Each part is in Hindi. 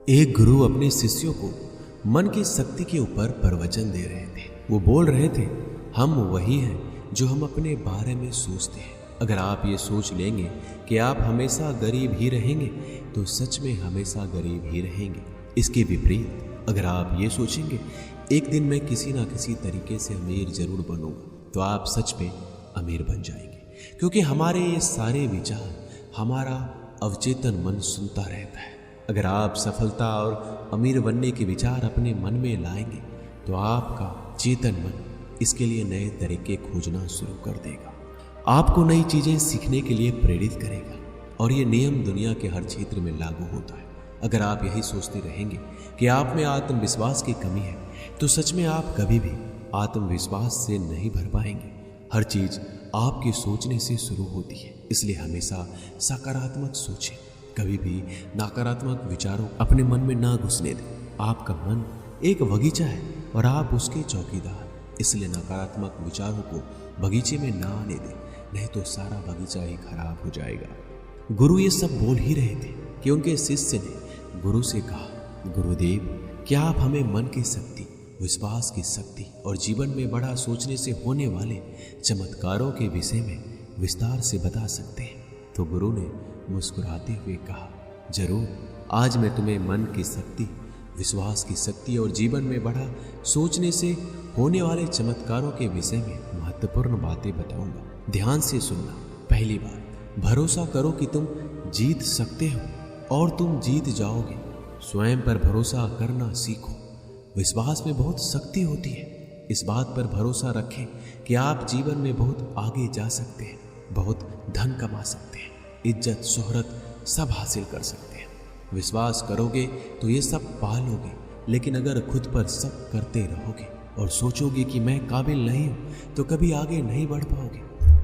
एक गुरु अपने शिष्यों को मन की शक्ति के ऊपर प्रवचन दे रहे थे। वो बोल रहे थे, हम वही हैं जो हम अपने बारे में सोचते हैं। अगर आप ये सोच लेंगे कि आप हमेशा गरीब ही रहेंगे तो सच में हमेशा गरीब ही रहेंगे। इसके विपरीत अगर आप ये सोचेंगे एक दिन मैं किसी ना किसी तरीके से अमीर जरूर बनूंगा तो आप सच में अमीर बन जाएंगे। क्योंकि हमारे ये सारे विचार हमारा अवचेतन मन सुनता रहता है। अगर आप सफलता और अमीर बनने के विचार अपने मन में लाएंगे तो आपका चेतन मन इसके लिए नए तरीके खोजना शुरू कर देगा, आपको नई चीजें सीखने के लिए प्रेरित करेगा। और ये नियम दुनिया के हर क्षेत्र में लागू होता है। अगर आप यही सोचते रहेंगे कि आप में आत्मविश्वास की कमी है तो सच में आप कभी भी आत्मविश्वास से नहीं भर पाएंगे। हर चीज आपके सोचने से शुरू होती है, इसलिए हमेशा सकारात्मक सोचें। कभी भी नकारात्मक विचारों अपने मन में ना घुसने दें। आपका मन एक बगीचा है और आप उसके चौकीदार, इसलिए नकारात्मक विचारों को बगीचे में ना आने दें, नहीं तो सारा बगीचा ही खराब हो जाएगा। गुरु ये सब बोल ही रहे थे कि उनके शिष्य ने गुरु से कहा, गुरुदेव क्या आप हमें मन की शक्ति, विश्वास की शक्ति और जीवन में बड़ा सोचने से होने वाले चमत्कारों के विषय में विस्तार से बता सकते हैं? तो गुरु ने मुस्कुराते हुए कहा, जरूर, आज मैं तुम्हें मन की शक्ति, विश्वास की शक्ति और जीवन में बड़ा सोचने से होने वाले चमत्कारों के विषय में महत्वपूर्ण बातें बताऊंगा। ध्यान से सुनना। पहली बात, भरोसा करो कि तुम जीत सकते हो और तुम जीत जाओगे। स्वयं पर भरोसा करना सीखो। विश्वास में बहुत शक्ति होती है। इस बात पर भरोसा रखें कि आप जीवन में बहुत आगे जा सकते हैं, बहुत धन कमा सकते हैं, इज्जत शोहरत सब हासिल कर सकते हैं। विश्वास करोगे तो ये सब पा लोगे, लेकिन अगर खुद पर शक करते रहोगे और सोचोगे कि मैं काबिल नहीं हूं तो कभी आगे नहीं बढ़ पाओगे।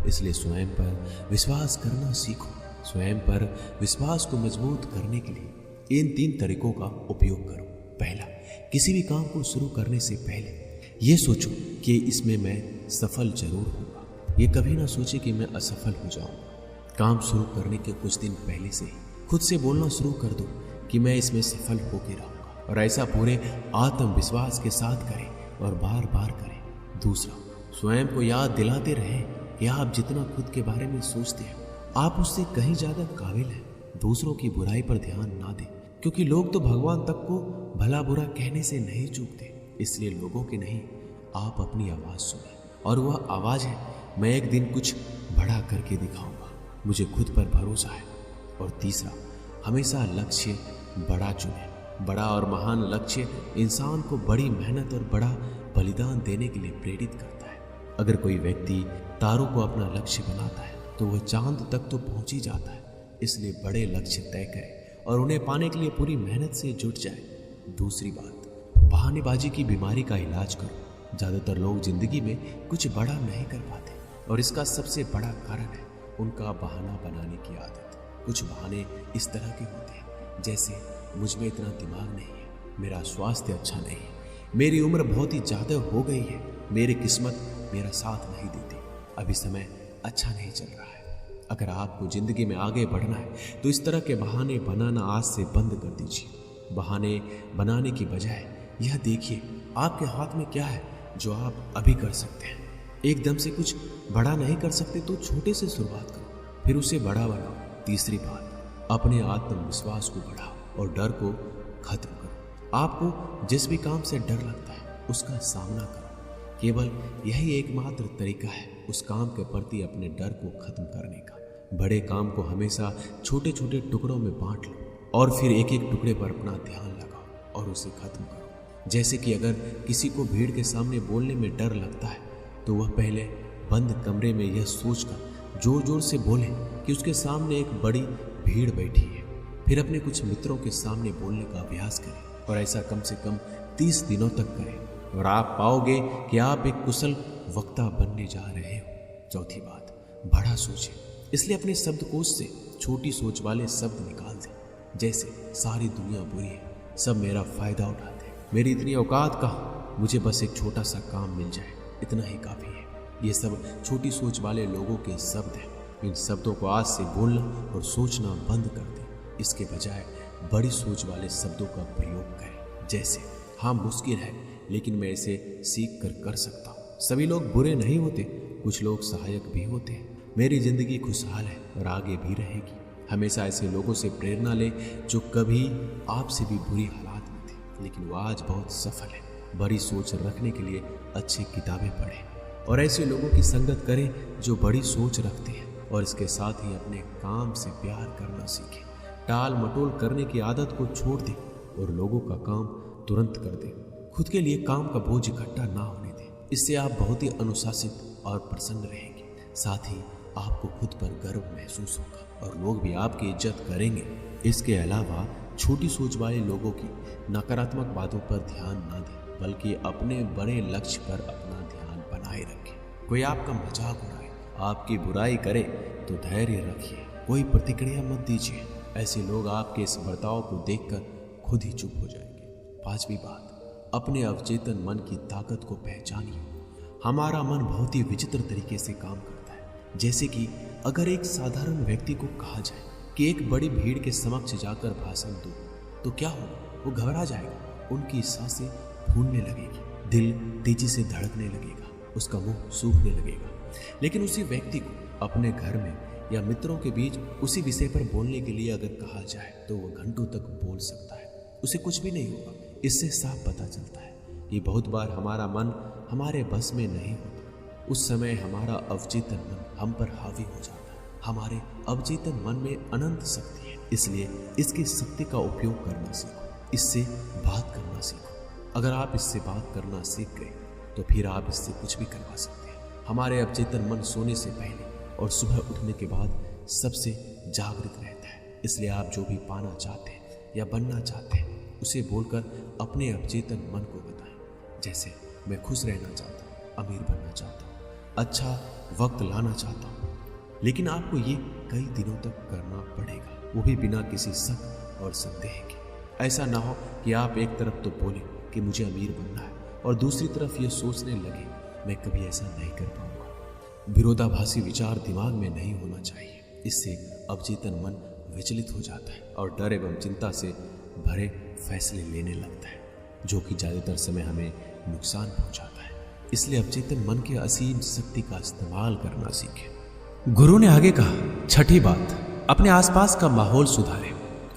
इसलिए स्वयं पर विश्वास करना सीखो। स्वयं पर विश्वास को मजबूत करने के लिए इन 3 तरीकों का उपयोग करो। पहला, किसी भी काम को शुरू करने से पहले ये सोचो कि इसमें मैं सफल जरूर होऊंगा। ये कभी ना सोचे कि मैं असफल हो जाऊंगा। काम शुरू करने के कुछ दिन पहले से ही खुद से बोलना शुरू कर दो कि मैं इसमें सफल होकर रहूंगा, और ऐसा पूरे आत्मविश्वास के साथ करें और बार बार करें। दूसरा, स्वयं को याद दिलाते रहें कि आप जितना खुद के बारे में सोचते हैं आप उससे कहीं ज्यादा काबिल हैं। दूसरों की बुराई पर ध्यान ना दें, क्योंकि लोग तो भगवान तक को भला बुरा कहने से नहीं चूकते। इसलिए लोगों की नहीं, आप अपनी आवाज सुने, और वह आवाज है, मैं एक दिन कुछ बड़ा करके दिखाऊंगा, मुझे खुद पर भरोसा है। और तीसरा, हमेशा लक्ष्य बड़ा चुनें। बड़ा और महान लक्ष्य इंसान को बड़ी मेहनत और बड़ा बलिदान देने के लिए प्रेरित करता है। अगर कोई व्यक्ति तारों को अपना लक्ष्य बनाता है तो वह चांद तक तो पहुंच ही जाता है। इसलिए बड़े लक्ष्य तय करें और उन्हें पाने के लिए पूरी मेहनत से जुट जाए। दूसरी बात, बहानेबाजी की बीमारी का इलाज करो। ज्यादातर लोग जिंदगी में कुछ बड़ा नहीं कर पाते और इसका सबसे बड़ा कारण है उनका बहाना बनाने की आदत। कुछ बहाने इस तरह के होते हैं जैसे, मुझ में इतना दिमाग नहीं है, मेरा स्वास्थ्य अच्छा नहीं है, मेरी उम्र बहुत ही ज्यादा हो गई है, मेरी किस्मत मेरा साथ नहीं देती, अभी समय अच्छा नहीं चल रहा है। अगर आपको जिंदगी में आगे बढ़ना है तो इस तरह के बहाने बनाना आज से बंद कर दीजिए। बहाने बनाने की बजाय यह देखिए आपके हाथ में क्या है जो आप अभी कर सकते हैं। एकदम से कुछ बड़ा नहीं कर सकते तो छोटे से शुरुआत करो, फिर उसे बड़ा बनाओ। तीसरी बात, अपने आत्मविश्वास को बढ़ाओ और डर को खत्म करो। आपको जिस भी काम से डर लगता है उसका सामना करो। केवल यही एकमात्र तरीका है उस काम के प्रति अपने डर को खत्म करने का। बड़े काम को हमेशा छोटे छोटे टुकड़ों में बांट लो और फिर एक एक टुकड़े पर अपना ध्यान लगाओ और उसे खत्म करो। जैसे कि अगर किसी को भीड़ के सामने बोलने में डर लगता है तो वह पहले बंद कमरे में यह सोचकर जोर जोर से बोले कि उसके सामने एक बड़ी भीड़ बैठी है। फिर अपने कुछ मित्रों के सामने बोलने का अभ्यास करें और ऐसा कम से कम 30 दिनों तक करें और आप पाओगे कि आप एक कुशल वक्ता बनने जा रहे हो। चौथी बात, बड़ा सोचें। इसलिए अपने शब्दकोश से छोटी सोच वाले शब्द निकाल दें, जैसे सारी दुनिया बुरी है, सब मेरा फायदा उठाते हैं, मेरी इतनी औकात कहाँ, मुझे बस एक छोटा सा काम मिल जाए, इतना ही काफी है। ये सब छोटी सोच वाले लोगों के शब्द हैं। इन शब्दों को आज से बोलना और सोचना बंद कर दें। इसके बजाय बड़ी सोच वाले शब्दों का प्रयोग करें, जैसे हाँ मुश्किल है लेकिन मैं इसे सीख कर सकता हूँ। सभी लोग बुरे नहीं होते, कुछ लोग सहायक भी होते हैं। मेरी जिंदगी खुशहाल है और आगे भी रहेगी। हमेशा ऐसे लोगों से प्रेरणा ले जो कभी आपसे भी बुरी हालात में थे लेकिन वो आज बहुत सफल है। बड़ी सोच रखने के लिए अच्छी किताबें पढ़ें और ऐसे लोगों की संगत करें जो बड़ी सोच रखते हैं, और इसके साथ ही अपने काम से प्यार करना सीखें। टाल मटोल करने की आदत को छोड़ दें और लोगों का काम तुरंत कर दें। खुद के लिए काम का बोझ इकट्ठा ना होने दें। इससे आप बहुत ही अनुशासित और प्रसन्न रहेंगे। साथ ही आपको खुद पर गर्व महसूस होगा और लोग भी आपकी इज्जत करेंगे। इसके अलावा छोटी सोच वाले लोगों की नकारात्मक बातों पर ध्यान ना दें, बल्कि अपने बड़े लक्ष्य पर अपना ध्यान बनाए रखें। कोई आपका मजाक उड़ाए, आपकी बुराई करे तो धैर्य रखिए, कोई प्रतिक्रिया मत दीजिए। ऐसे लोग आपके इस बर्ताव को देखकर खुद ही चुप हो जाएंगे। पांचवी बात, अपने अवचेतन मन की ताकत को पहचानिए। हमारा मन बहुत ही विचित्र तरीके से काम करता है। जैसे कि अगर एक साधारण व्यक्ति को कहा जाए कि एक बड़ी भीड़ के समक्ष जाकर भाषण दो, तो क्या होगा? वो घबरा जाएगा, उनकी सांसें फूलने लगेगी, दिल तेजी से धड़कने लगेगा, उसका मुंह सूखने लगेगा। लेकिन उसी व्यक्ति को अपने घर में या मित्रों के बीच उसी विषय पर बोलने के लिए अगर कहा जाए तो वह घंटों तक बोल सकता है, उसे कुछ भी नहीं होगा। इससे साफ पता चलता है कि बहुत बार हमारा मन हमारे बस में नहीं होता। उस समय हमारा अवचेतन मन हम पर हावी हो जाता है। हमारे अवचेतन मन में अनंत शक्ति है, इसलिए इसकी शक्ति का उपयोग करना सीखो, इससे बात करना सीखो। अगर आप इससे बात करना सीख गए तो फिर आप इससे कुछ भी करवा सकते हैं। हमारे अवचेतन मन सोने से पहले और सुबह उठने के बाद सबसे जागृत रहता है। इसलिए आप जो भी पाना चाहते हैं या बनना चाहते हैं उसे बोलकर अपने अवचेतन मन को बताएं। जैसे मैं खुश रहना चाहता हूँ, अमीर बनना चाहता हूँ, अच्छा वक्त लाना चाहता हूँ। लेकिन आपको ये कई दिनों तक करना पड़ेगा, वो भी बिना किसी शक और संदेह के। ऐसा ना हो कि आप एक तरफ तो बोले कि मुझे अमीर बनना है और दूसरी तरफ ये सोचने लगे मैं कभी ऐसा नहीं कर पाऊंगा। विरोधाभासी विचार दिमाग में नहीं होना चाहिए। इससे अवचेतन मन विचलित हो जाता है और डर एवं चिंता से भरे फैसले लेने लगता है, जो कि ज्यादातर समय हमें नुकसान पहुंचाता है। इसलिए अवचेतन मन के असीम शक्ति का इस्तेमाल करना सीखें। गुरु ने आगे कहा, छठी बात, अपने आसपास का माहौल सुधारें।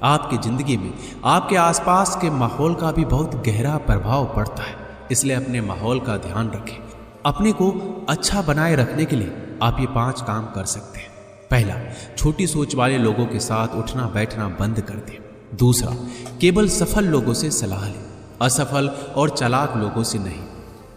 आपकी जिंदगी में आपके आसपास के माहौल का भी बहुत गहरा प्रभाव पड़ता है, इसलिए अपने माहौल का ध्यान रखें। अपने को अच्छा बनाए रखने के लिए आप ये 5 काम कर सकते हैं। पहला, छोटी सोच वाले लोगों के साथ उठना बैठना बंद कर दें। दूसरा, केवल सफल लोगों से सलाह लें, असफल और चालाक लोगों से नहीं।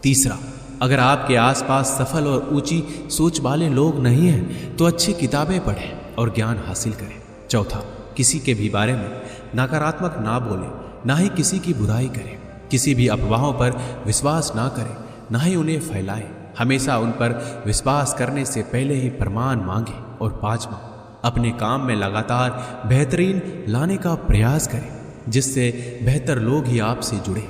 तीसरा, अगर आपके आसपास सफल और ऊंची सोच वाले लोग नहीं हैं तो अच्छी किताबें पढ़ें और ज्ञान हासिल करें। चौथा, किसी के भी बारे में नकारात्मक ना बोलें, ना ही किसी की बुराई करें। किसी भी अफवाहों पर विश्वास ना करें, ना ही उन्हें फैलाएं। हमेशा उन पर विश्वास करने से पहले ही प्रमाण मांगें। और पांचवा, अपने काम में लगातार बेहतरीन लाने का प्रयास करें, जिससे बेहतर लोग ही आपसे जुड़े।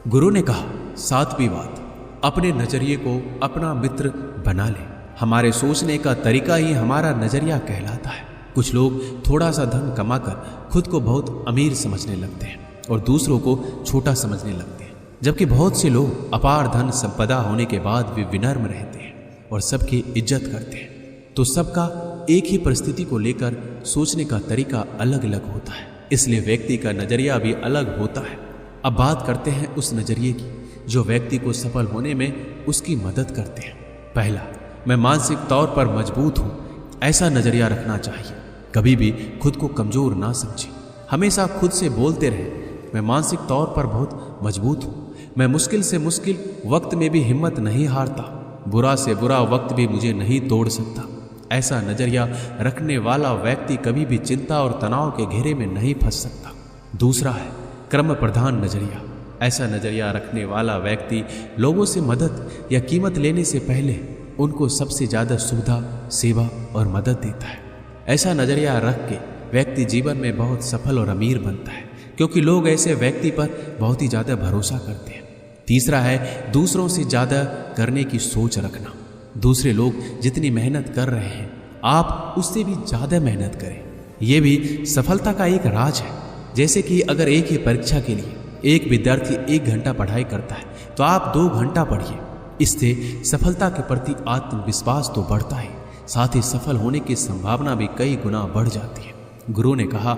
गुरु ने कहा, 7वीं बात, अपने नजरिए को अपना मित्र बना लें। हमारे सोचने का तरीका ही हमारा नजरिया कहलाता है। कुछ लोग थोड़ा सा धन कमाकर खुद को बहुत अमीर समझने लगते हैं और दूसरों को छोटा समझने लगते हैं, जबकि बहुत से लोग अपार धन संपदा होने के बाद भी विनम्र रहते हैं और सबकी इज्जत करते हैं। तो सबका एक ही परिस्थिति को लेकर सोचने का तरीका अलग अलग होता है, इसलिए व्यक्ति का नजरिया भी अलग होता है। अब बात करते हैं उस नजरिए की जो व्यक्ति को सफल होने में उसकी मदद करते हैं। पहला, मैं मानसिक तौर पर मजबूत हूँ, ऐसा नजरिया रखना चाहिए। कभी भी खुद को कमजोर ना समझें। हमेशा खुद से बोलते रहें, मैं मानसिक तौर पर बहुत मजबूत हूँ, मैं मुश्किल से मुश्किल वक्त में भी हिम्मत नहीं हारता, बुरा से बुरा वक्त भी मुझे नहीं तोड़ सकता। ऐसा नजरिया रखने वाला व्यक्ति कभी भी चिंता और तनाव के घेरे में नहीं फंस सकता। दूसरा है कर्म प्रधान नजरिया। ऐसा नजरिया रखने वाला व्यक्ति लोगों से मदद या कीमत लेने से पहले उनको सबसे ज्यादा सुविधा, सेवा और मदद देता है। ऐसा नजरिया रख के व्यक्ति जीवन में बहुत सफल और अमीर बनता है, क्योंकि लोग ऐसे व्यक्ति पर बहुत ही ज्यादा भरोसा करते हैं। तीसरा है दूसरों से ज्यादा करने की सोच रखना। दूसरे लोग जितनी मेहनत कर रहे हैं आप उससे भी ज्यादा मेहनत करें। यह भी सफलता का एक राज है। जैसे कि अगर एक ही परीक्षा के लिए एक विद्यार्थी 1 घंटा पढ़ाई करता है तो आप 2 घंटा पढ़िए। इससे सफलता के प्रति आत्मविश्वास तो बढ़ता है, साथ ही सफल होने की संभावना भी कई गुना बढ़ जाती है। गुरु ने कहा,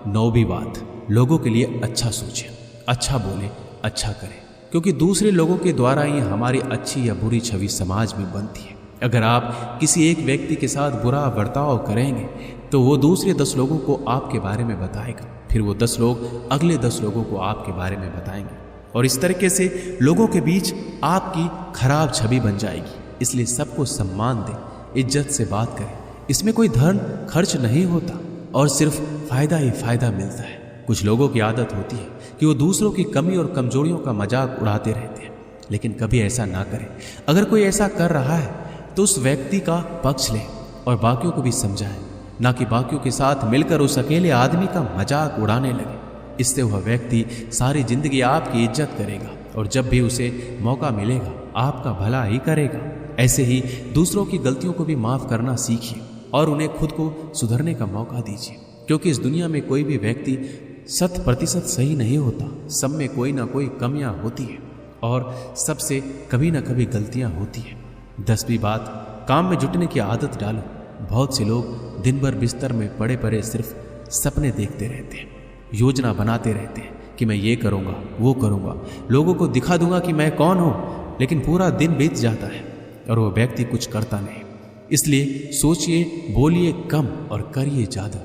9वीं बात, लोगों के लिए अच्छा सोचें, अच्छा बोले, अच्छा करें, क्योंकि दूसरे लोगों के द्वारा ही हमारी अच्छी या बुरी छवि समाज में बनती है। अगर आप किसी एक व्यक्ति के साथ बुरा बर्ताव करेंगे तो वो दूसरे 10 लोगों को आपके बारे में बताएगा, फिर वो 10 लोग अगले 10 लोगों को आपके बारे में बताएंगे और इस तरीके से लोगों के बीच आपकी खराब छवि बन जाएगी। इसलिए सबको सम्मान दें, इज्जत से बात करें। इसमें कोई धन खर्च नहीं होता और सिर्फ फायदा ही फायदा मिलता है। कुछ लोगों की आदत होती है कि वो दूसरों की कमी और कमजोरियों का मजाक उड़ाते रहते हैं, लेकिन कभी ऐसा ना करें। अगर कोई ऐसा कर रहा है तो उस व्यक्ति का पक्ष लें और बाकियों को भी समझाएं, ना कि बाकियों के साथ मिलकर उस अकेले आदमी का मजाक उड़ाने लगे। इससे वह व्यक्ति सारी जिंदगी आपकी इज्जत करेगा और जब भी उसे मौका मिलेगा आपका भला ही करेगा। ऐसे ही दूसरों की गलतियों को भी माफ करना सीखिए और उन्हें खुद को सुधरने का मौका दीजिए, क्योंकि इस दुनिया में कोई भी व्यक्ति 100% सही नहीं होता। सब में कोई ना कोई कमियां होती है और सबसे कभी ना कभी गलतियां होती है। 10वीं बात, काम में जुटने की आदत डालो। बहुत से लोग दिन भर बिस्तर में पड़े पड़े सिर्फ सपने देखते रहते हैं, योजना बनाते रहते हैं कि मैं ये करूँगा, वो करूँगा, लोगों को दिखा दूंगा कि मैं कौन हूँ, लेकिन पूरा दिन बीत जाता है और वो व्यक्ति कुछ करता नहीं। इसलिए सोचिए, बोलिए कम और करिए ज़्यादा।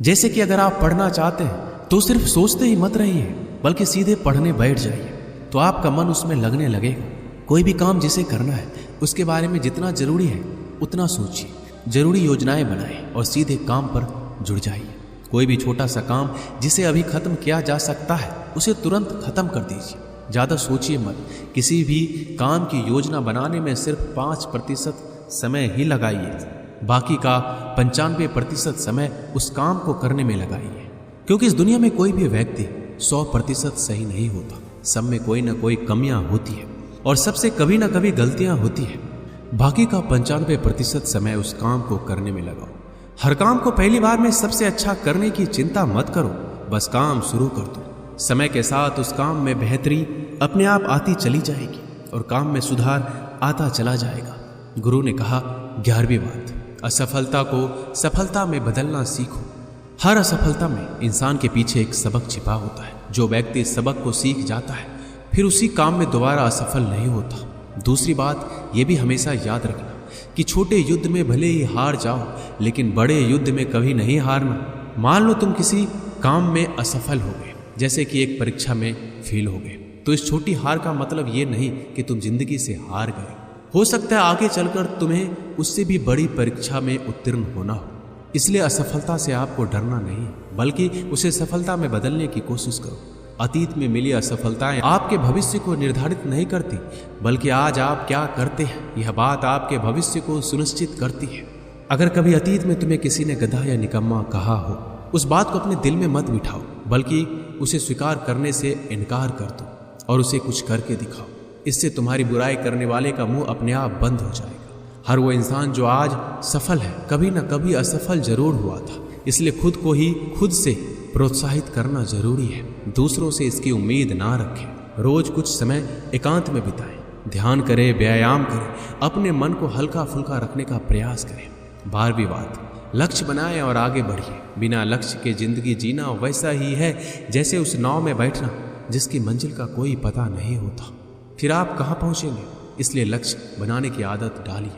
जैसे कि अगर आप पढ़ना चाहते हैं तो सिर्फ सोचते ही मत रहिए, बल्कि सीधे पढ़ने बैठ जाइए, तो आपका मन उसमें लगने लगेगा। कोई भी काम जिसे करना है उसके बारे में जितना जरूरी है उतना सोचिए, जरूरी योजनाएं बनाएं और सीधे काम पर जुड़ जाइए। कोई भी छोटा सा काम जिसे अभी खत्म किया जा सकता है उसे तुरंत खत्म कर दीजिए। ज़्यादा सोचिए मत। किसी भी काम की योजना बनाने में सिर्फ 5% समय ही लगाइए, बाकी का 95% समय उस काम को करने में लगाइए, क्योंकि इस दुनिया में कोई भी व्यक्ति 100% सही नहीं होता। सब में कोई ना कोई कमियां होती है और सबसे कभी ना कभी गलतियां होती है। बाकी का 95% समय उस काम को करने में लगाओ। हर काम को पहली बार में सबसे अच्छा करने की चिंता मत करो, बस काम शुरू कर दो। समय के साथ उस काम में बेहतरी अपने आप आती चली जाएगी और काम में सुधार आता चला जाएगा। गुरु ने कहा, 11वीं बात, असफलता को सफलता में बदलना सीखो। हर असफलता में इंसान के पीछे एक सबक छिपा होता है। जो व्यक्ति सबक को सीख जाता है फिर उसी काम में दोबारा असफल नहीं होता। दूसरी बात ये भी हमेशा याद रखना कि छोटे युद्ध में भले ही हार जाओ, लेकिन बड़े युद्ध में कभी नहीं हारना। मान लो तुम किसी काम में असफल हो गए, जैसे कि एक परीक्षा में फेल हो गए, तो इस छोटी हार का मतलब ये नहीं कि तुम जिंदगी से हार गए। हो सकता है आगे चलकर तुम्हें उससे भी बड़ी परीक्षा में उत्तीर्ण होना हो। इसलिए असफलता से आपको डरना नहीं, बल्कि उसे सफलता में बदलने की कोशिश करो। अतीत में मिली असफलताएं आपके भविष्य को निर्धारित नहीं करती, बल्कि आज आप क्या करते हैं यह बात आपके भविष्य को सुनिश्चित करती है। अगर कभी अतीत में तुम्हें किसी ने गधा या निकम्मा कहा हो, उस बात को अपने दिल में मत बिठाओ, बल्कि उसे स्वीकार करने से इनकार कर दो और उसे कुछ करके दिखाओ। इससे तुम्हारी बुराई करने वाले का मुंह अपने आप बंद हो जाएगा। हर वो इंसान जो आज सफल है कभी न कभी असफल जरूर हुआ था। इसलिए खुद को ही खुद से प्रोत्साहित करना जरूरी है। दूसरों से इसकी उम्मीद ना रखें। रोज कुछ समय एकांत में बिताएं, ध्यान करें, व्यायाम करें, अपने मन को हल्का फुल्का रखने का प्रयास करें। 12वीं बात, लक्ष्य बनाएं और आगे बढ़िए। बिना लक्ष्य के जिंदगी जीना वैसा ही है जैसे उस नाव में बैठना जिसकी मंजिल का कोई पता नहीं होता। फिर आप कहाँ पहुँचेंगे? इसलिए लक्ष्य बनाने की आदत डालिए।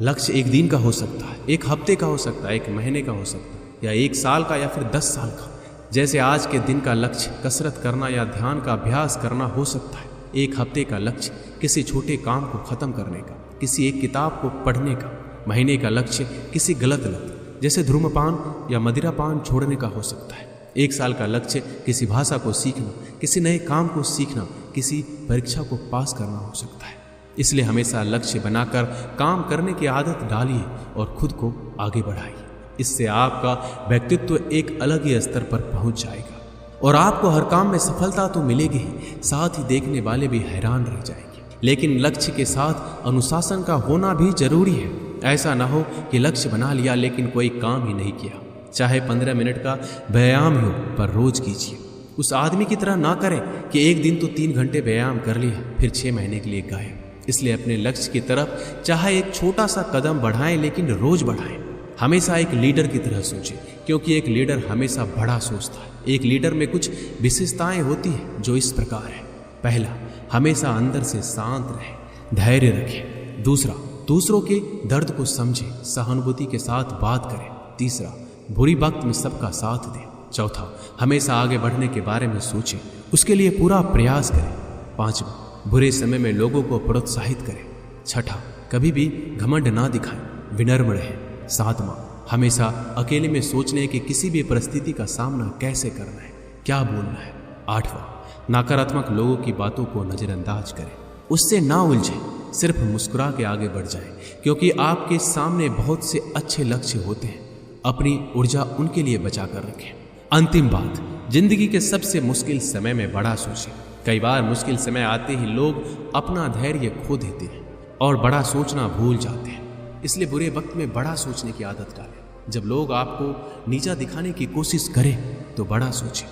लक्ष्य एक दिन का हो सकता है, एक हफ्ते का हो सकता है, एक महीने का हो सकता है, या 1 साल का, या फिर 10 साल का। जैसे आज के दिन का लक्ष्य कसरत करना या ध्यान का अभ्यास करना हो सकता है, 1 हफ्ते का लक्ष्य किसी छोटे काम को खत्म करने का, किसी एक किताब को पढ़ने का, महीने का लक्ष्य किसी गलत लत जैसे धूम्रपान या मदिरापान छोड़ने का हो सकता है। 1 साल का लक्ष्य किसी भाषा को सीखना, किसी नए काम को सीखना, किसी परीक्षा को पास करना हो सकता है। इसलिए हमेशा लक्ष्य बनाकर काम करने की आदत डालिए और खुद को आगे बढ़ाइए। इससे आपका व्यक्तित्व एक अलग ही स्तर पर पहुंच जाएगा और आपको हर काम में सफलता तो मिलेगी ही, साथ ही देखने वाले भी हैरान रह जाएंगे। लेकिन लक्ष्य के साथ अनुशासन का होना भी जरूरी है। ऐसा ना हो कि लक्ष्य बना लिया लेकिन कोई काम ही नहीं किया। चाहे 15 मिनट का व्यायाम हो, पर रोज कीजिए। उस आदमी की तरह ना करें कि एक दिन तो 3 घंटे व्यायाम कर लिया फिर 6 महीने के लिए गायब। इसलिए अपने लक्ष्य की तरफ चाहे एक छोटा सा कदम बढ़ाएं, लेकिन रोज बढ़ाएं। हमेशा एक लीडर की तरह सोचें, क्योंकि एक लीडर हमेशा बड़ा सोचता है। एक लीडर में कुछ विशेषताएं होती हैं जो इस प्रकार है। पहला, हमेशा अंदर से शांत रहे, धैर्य रखें। दूसरा, दूसरों के दर्द को समझे, सहानुभूति के साथ बात करें। तीसरा, बुरी वक्त में सबका साथ दें। चौथा, हमेशा आगे बढ़ने के बारे में सोचें, उसके लिए पूरा प्रयास करें। पांचवा, बुरे समय में लोगों को प्रोत्साहित करें। छठा, कभी भी घमंड ना दिखाएं, विनम्र रहें। सातवां, हमेशा अकेले में सोचने कि किसी भी परिस्थिति का सामना कैसे करना है, क्या बोलना है। आठवां, नकारात्मक लोगों की बातों को नजरअंदाज करें, उससे ना उलझे, सिर्फ मुस्कुरा के आगे बढ़ जाएं, क्योंकि आपके सामने बहुत से अच्छे लक्ष्य होते हैं। अपनी ऊर्जा उनके लिए बचा कर रखें। अंतिम बात, जिंदगी के सबसे मुश्किल समय में बड़ा सोचें। कई बार मुश्किल समय आते ही लोग अपना धैर्य खो देते हैं और बड़ा सोचना भूल जाते हैं। इसलिए बुरे वक्त में बड़ा सोचने की आदत डालें। जब लोग आपको नीचा दिखाने की कोशिश करें तो बड़ा सोचें।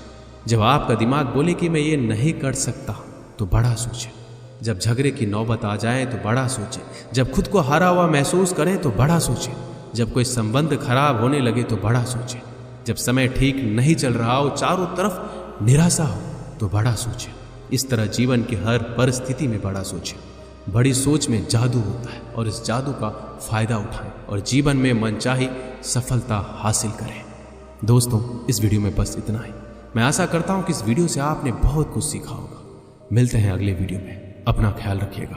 जब आपका दिमाग बोले कि मैं ये नहीं कर सकता तो बड़ा सोचें। जब झगड़े की नौबत आ जाए तो बड़ा सोचें। जब खुद को हारा हुआ महसूस करें तो बड़ा सोचें। जब कोई संबंध खराब होने लगे तो बड़ा सोचें। जब समय ठीक नहीं चल रहा हो, चारों तरफ निराशा हो तो बड़ा सोचें। इस तरह जीवन की हर परिस्थिति में बड़ा सोचें। बड़ी सोच में जादू होता है और इस जादू का फायदा उठाएं और जीवन में मनचाही सफलता हासिल करें। दोस्तों, इस वीडियो में बस इतना ही। मैं आशा करता हूं कि इस वीडियो से आपने बहुत कुछ सीखा होगा। मिलते हैं अगले वीडियो में। अपना ख्याल रखिएगा।